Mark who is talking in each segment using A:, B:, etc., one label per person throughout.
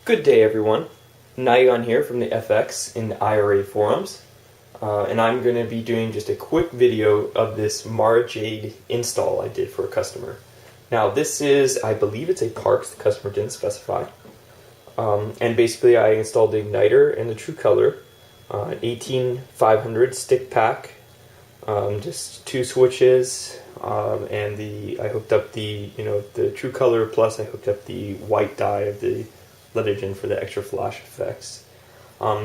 A: Good day, everyone. Nyan here from the FX in the IRA forums, and I'm going to be doing just a quick video of this Mara Jade install I did for a customer. Now, this is, I believe it's a Parks, the customer didn't specify, and basically I installed the igniter and the TruColor, 18500 stick pack, just two switches, and I hooked up the TruColor, plus I hooked up the white dye of the Litigen for the extra flash effects.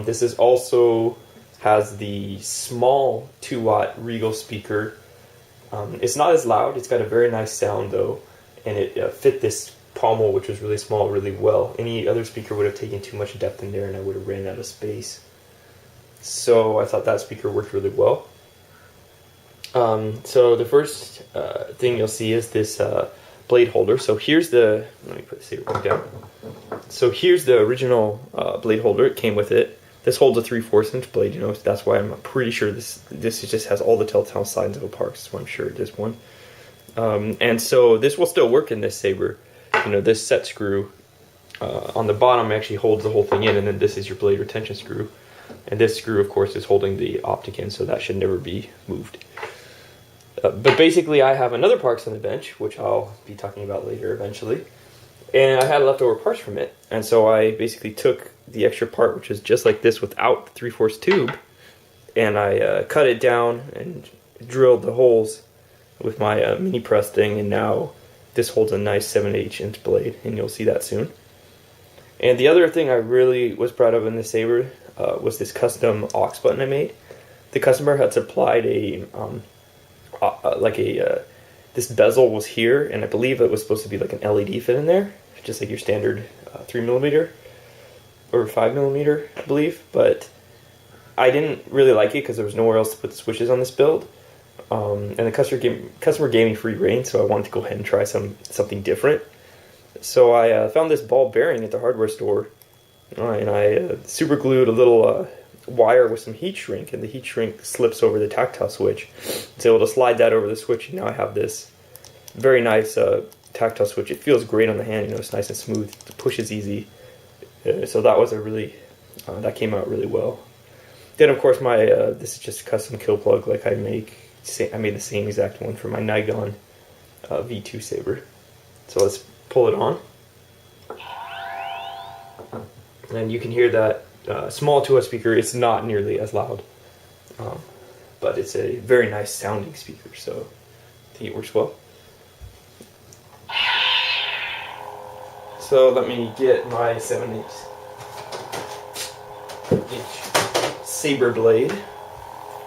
A: This is also has the small 2-watt Regal speaker. It's not as loud, it's got a very nice sound though, and it fit this pommel, which was really small, really well. Any other speaker would have taken too much depth in there and I would have ran out of space. So I thought that speaker worked really well. So the first thing you'll see is this blade holder. So here's the, let me put the saber back down. So here's the original blade holder. It came with it. This holds a 3/4 inch blade, so that's why I'm pretty sure this just has all the telltale signs of a Parks, so I'm sure it is one. And so this will still work in this saber. This set screw on the bottom actually holds the whole thing in, and then this is your blade retention screw. And this screw, of course, is holding the optic in, so that should never be moved. But basically, I have another Parks on the bench, which I'll be talking about later eventually. And I had leftover parts from it, and so I basically took the extra part, which is just like this without the 3/4 tube, and I cut it down and drilled the holes with my mini press thing, and now this holds a nice 7/8 inch blade, and you'll see that soon. And the other thing I really was proud of in this saber was this custom aux button I made. The customer had supplied this bezel was here, and I believe it was supposed to be like an LED fit in there, just like your standard 3mm or 5mm, I believe. But I didn't really like it because there was nowhere else to put the switches on this build, and the customer gave me free reign, so I wanted to go ahead and try something different. So I found this ball bearing at the hardware store, and I super glued a little wire with some heat shrink, and the heat shrink slips over the tactile switch. It's able to slide that over the switch, and now I have this very nice tactile switch. It feels great on the hand, it's nice and smooth, it pushes easy. So that was that came out really well. Then of course this is just a custom kill plug like I made the same exact one for my Nyan V2 saber. So let's pull it on. And you can hear that small 2-watt speaker. It's not nearly as loud, but it's a very nice sounding speaker, so I think it works well. So let me get my 7/8 inch saber blade,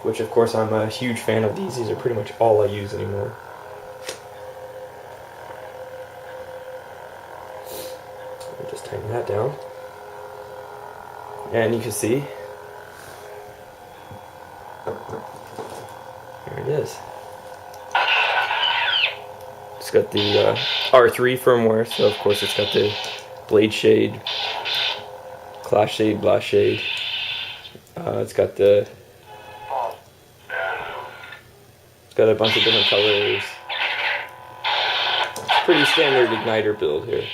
A: which of course I'm a huge fan of these. These are pretty much all I use anymore. Let me just tighten that down. And you can see, here it is. It's got the R3 firmware, so of course it's got the blade shade, clash shade, blast shade. It's got a bunch of different colors. It's a pretty standard igniter build here.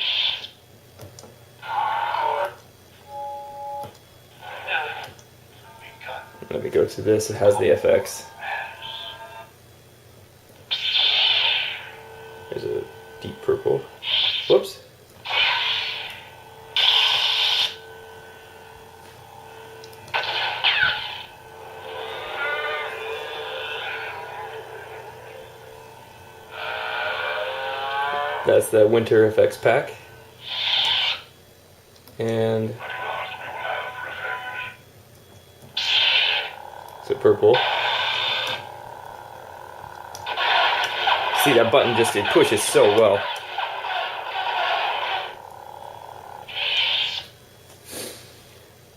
A: Let me go to this. It has the FX. There's a deep purple. Whoops. That's the winter FX pack. And purple. See that button it pushes so well.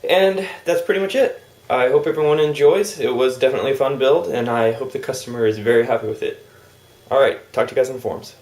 A: And that's pretty much it. I hope everyone enjoys. It was definitely a fun build, and I hope the customer is very happy with it. Alright, talk to you guys in the forums.